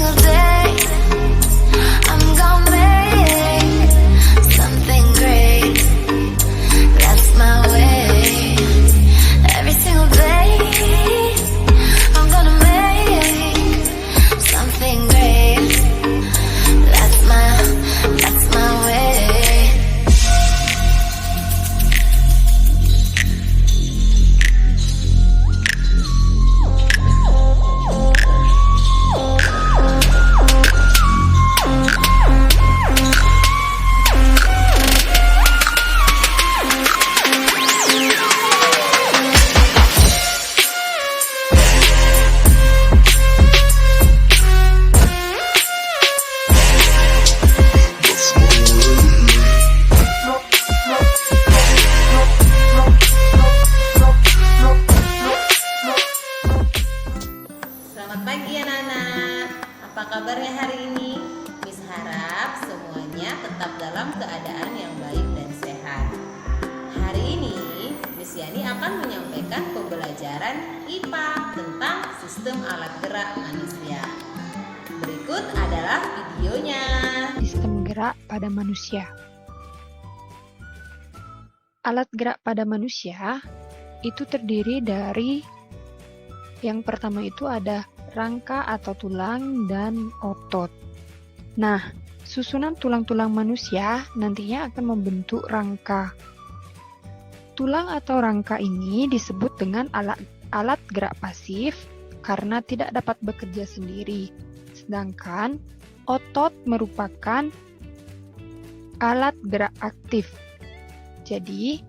single day I'm gonna make something great. That's my way. Every single day I'm gonna make something great. That's my way. Selamat pagi anak-anak. Apa kabarnya hari ini? Miss harap semuanya tetap dalam keadaan yang baik dan sehat. Hari ini Miss Yani akan menyampaikan pembelajaran IPA tentang sistem alat gerak manusia. Berikut adalah videonya. Sistem gerak pada manusia. Alat gerak pada manusia itu terdiri dari yang pertama itu ada rangka atau tulang dan otot. Nah, susunan tulang-tulang manusia nantinya akan membentuk rangka. Tulang atau rangka ini disebut dengan alat gerak pasif karena tidak dapat bekerja sendiri. Sedangkan otot merupakan alat gerak aktif. Jadi,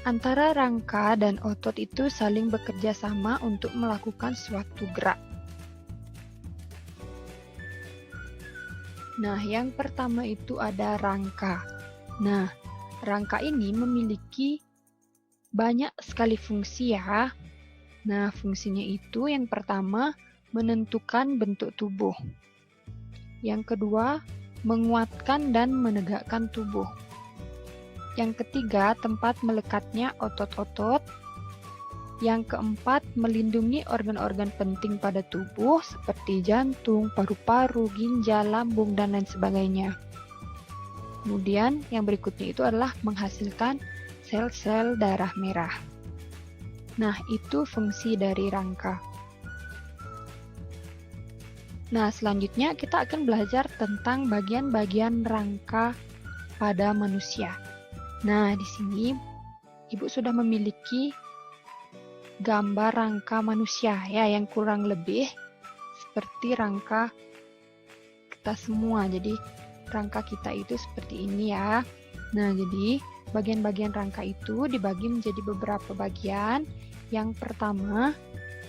antara rangka dan otot itu saling bekerja sama untuk melakukan suatu gerak. Nah, yang pertama itu ada rangka. Nah, rangka ini memiliki banyak sekali fungsi ya. Nah, fungsinya itu yang pertama menentukan bentuk tubuh. Yang kedua, menguatkan dan menegakkan tubuh. Yang ketiga, tempat melekatnya otot-otot. Yang keempat, melindungi organ-organ penting pada tubuh seperti jantung, paru-paru, ginjal, lambung, dan lain sebagainya. Kemudian yang berikutnya itu adalah menghasilkan sel-sel darah merah. Nah, itu fungsi dari rangka. Nah, selanjutnya kita akan belajar tentang bagian-bagian rangka pada manusia. Nah, di sini Ibu sudah memiliki gambar rangka manusia ya yang kurang lebih seperti rangka kita semua. Jadi, rangka kita itu seperti ini ya. Nah, jadi bagian-bagian rangka itu dibagi menjadi beberapa bagian. Yang pertama,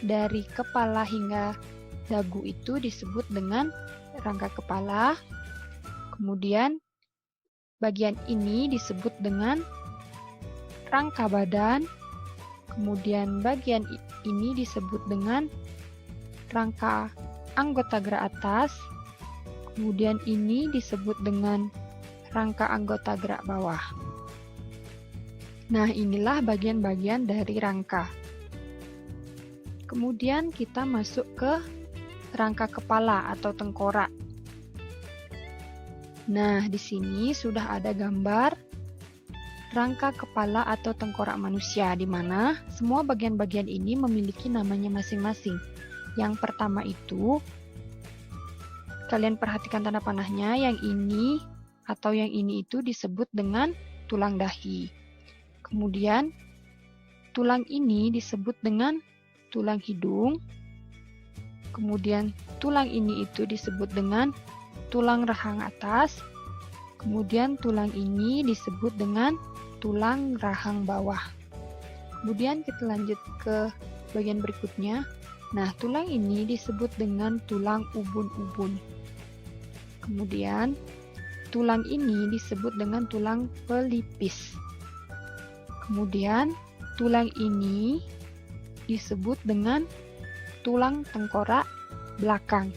dari kepala hingga dagu itu disebut dengan rangka kepala. Kemudian bagian ini disebut dengan rangka badan. Kemudian bagian ini disebut dengan rangka anggota gerak atas. Kemudian ini disebut dengan rangka anggota gerak bawah. Nah, inilah bagian-bagian dari rangka. Kemudian kita masuk ke rangka kepala atau tengkorak. Nah, di sini sudah ada gambar rangka kepala atau tengkorak manusia, di mana semua bagian-bagian ini memiliki namanya masing-masing. Yang pertama itu, kalian perhatikan tanda panahnya, yang ini atau yang ini itu disebut dengan tulang dahi. Kemudian, tulang ini disebut dengan tulang hidung. Kemudian, tulang ini itu disebut dengan tulang rahang atas. Kemudian tulang ini disebut dengan tulang rahang bawah. Kemudian kita lanjut ke bagian berikutnya. Nah, tulang ini disebut dengan tulang ubun-ubun. Kemudian tulang ini disebut dengan tulang pelipis. Kemudian tulang ini disebut dengan tulang tengkorak belakang.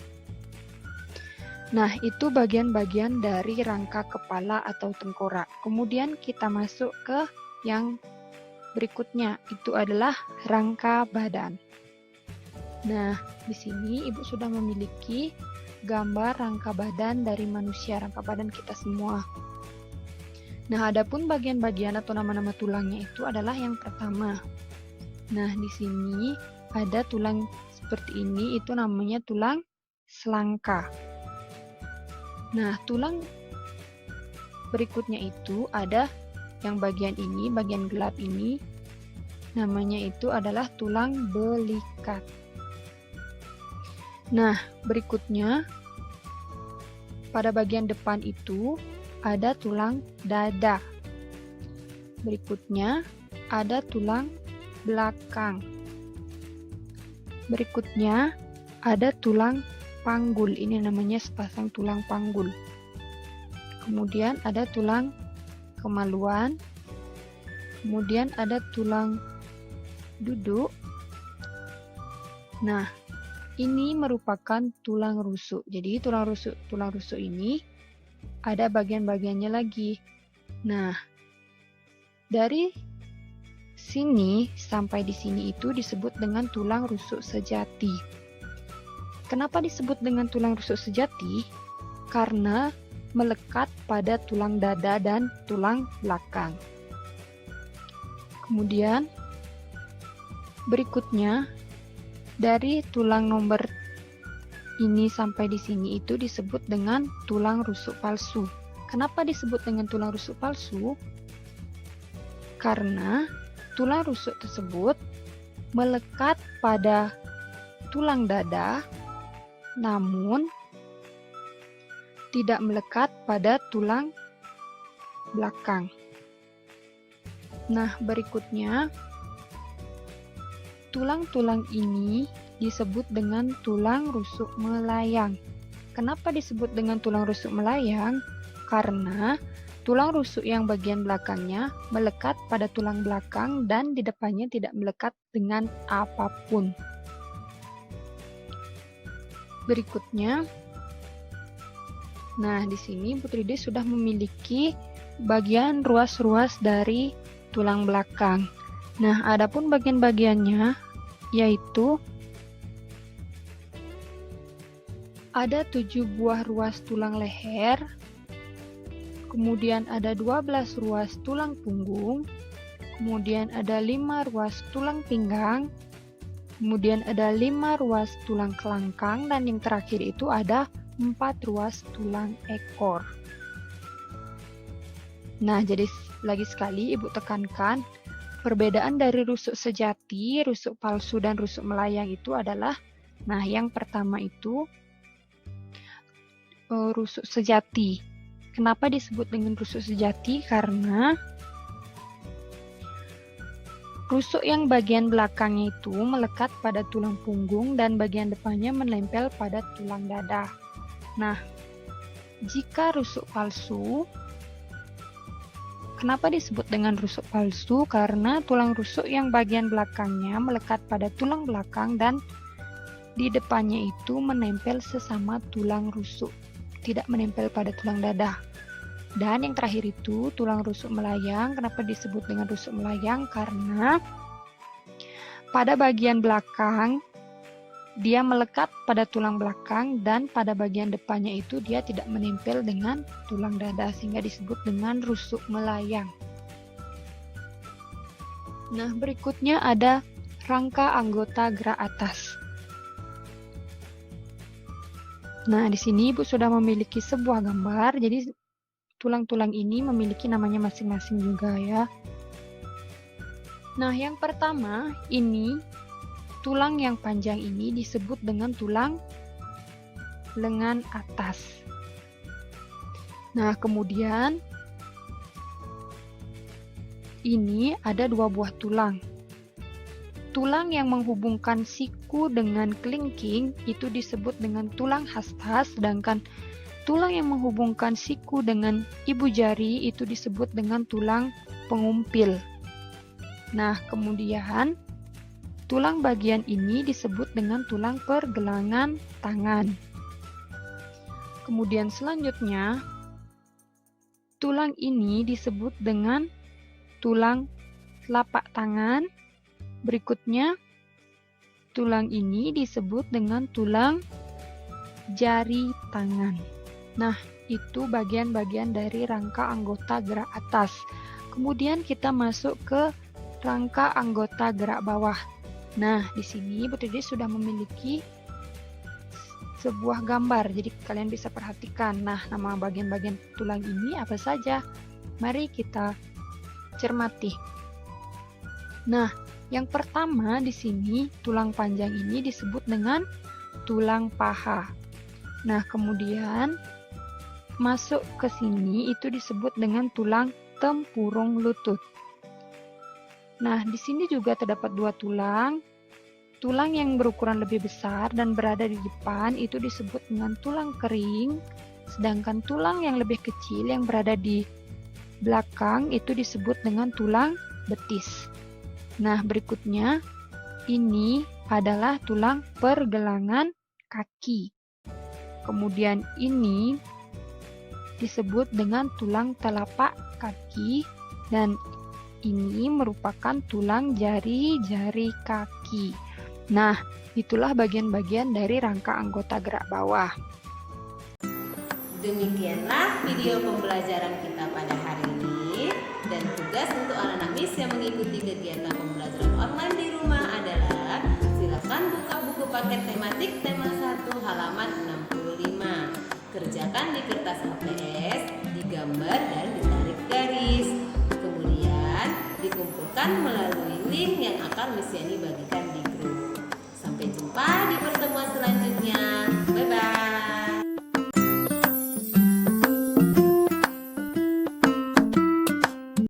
Nah, itu bagian-bagian dari rangka kepala atau tengkorak. Kemudian kita masuk ke yang berikutnya, itu adalah rangka badan. Nah, di sini Ibu sudah memiliki gambar rangka badan dari manusia, rangka badan kita semua. Nah, adapun bagian-bagian atau nama-nama tulangnya itu adalah yang pertama. Nah, di sini ada tulang seperti ini, itu namanya tulang selangka. Nah, tulang berikutnya itu ada yang bagian ini, bagian gelap ini, namanya itu adalah tulang belikat. Nah, berikutnya pada bagian depan itu ada tulang dada. Berikutnya ada tulang belakang. Berikutnya ada tulang panggul. Ini namanya sepasang tulang panggul. Kemudian ada tulang kemaluan. Kemudian ada tulang duduk. Nah, ini merupakan tulang rusuk. Jadi tulang rusuk ini ada bagian-bagiannya lagi. Nah, dari sini sampai di sini itu disebut dengan tulang rusuk sejati. Kenapa disebut dengan tulang rusuk sejati? Karena melekat pada tulang dada dan tulang belakang. Kemudian berikutnya dari tulang nomor ini sampai di sini itu disebut dengan tulang rusuk palsu. Kenapa disebut dengan tulang rusuk palsu? Karena tulang rusuk tersebut melekat pada tulang dada, namun tidak melekat pada tulang belakang. Nah, berikutnya tulang-tulang ini disebut dengan tulang rusuk melayang. Kenapa disebut dengan tulang rusuk melayang? Karena tulang rusuk yang bagian belakangnya melekat pada tulang belakang dan di depannya tidak melekat dengan apapun. Berikutnya, nah di sini Putride sudah memiliki bagian ruas-ruas dari tulang belakang. Nah, adapun bagian-bagiannya yaitu ada 7 buah ruas tulang leher, kemudian ada 12 ruas tulang punggung, kemudian ada 5 ruas tulang pinggang, kemudian ada 5 ruas tulang kelangkang, dan yang terakhir itu ada 4 ruas tulang ekor. Nah, jadi lagi sekali Ibu tekankan, perbedaan dari rusuk sejati, rusuk palsu, dan rusuk melayang itu adalah, nah yang pertama itu rusuk sejati. Kenapa disebut dengan rusuk sejati? Karena rusuk yang bagian belakangnya itu melekat pada tulang punggung dan bagian depannya menempel pada tulang dada. Nah, jika rusuk palsu, kenapa disebut dengan rusuk palsu? Karena tulang rusuk yang bagian belakangnya melekat pada tulang belakang dan di depannya itu menempel sesama tulang rusuk, tidak menempel pada tulang dada. Dan yang terakhir itu tulang rusuk melayang. Kenapa disebut dengan rusuk melayang? Karena pada bagian belakang dia melekat pada tulang belakang dan pada bagian depannya itu dia tidak menempel dengan tulang dada, sehingga disebut dengan rusuk melayang. Nah, berikutnya ada rangka anggota gerak atas. Nah, di sini Ibu sudah memiliki sebuah gambar. Jadi tulang-tulang ini memiliki namanya masing-masing juga ya. Nah, yang pertama ini tulang yang panjang ini disebut dengan tulang lengan atas. Nah, kemudian ini ada 2 buah tulang. Tulang yang menghubungkan siku dengan kelingking itu disebut dengan tulang hasta, sedangkan tulang yang menghubungkan siku dengan ibu jari itu disebut dengan tulang pengumpil. Nah, kemudian tulang bagian ini disebut dengan tulang pergelangan tangan. Kemudian selanjutnya, tulang ini disebut dengan tulang telapak tangan. Berikutnya, tulang ini disebut dengan tulang jari tangan. Nah, itu bagian-bagian dari rangka anggota gerak atas. Kemudian kita masuk ke rangka anggota gerak bawah. Nah, di sini Bu Titi sudah memiliki sebuah gambar, jadi kalian bisa perhatikan. Nah, nama bagian-bagian tulang ini apa saja? Mari kita cermati. Nah, yang pertama di sini tulang panjang ini disebut dengan tulang paha. Nah, kemudian masuk ke sini itu disebut dengan tulang tempurung lutut. Nah, di sini juga terdapat dua tulang. Tulang yang berukuran lebih besar dan berada di depan itu disebut dengan tulang kering, sedangkan tulang yang lebih kecil yang berada di belakang itu disebut dengan tulang betis. Nah, berikutnya ini adalah tulang pergelangan kaki. Kemudian ini disebut dengan tulang telapak kaki dan ini merupakan tulang jari-jari kaki. Nah, itulah bagian-bagian dari rangka anggota gerak bawah. Demikianlah video pembelajaran kita pada hari ini. Dan tugas untuk anak-anak Miss yang mengikuti kegiatan pembelajaran online di rumah adalah silakan buka buku paket tematik tema 1 halaman 65. Kerjakan di kertas HPS, digambar dan ditarik garis. Kemudian dikumpulkan melalui link yang akan Miss Yani bagikan di grup. Sampai jumpa di pertemuan selanjutnya.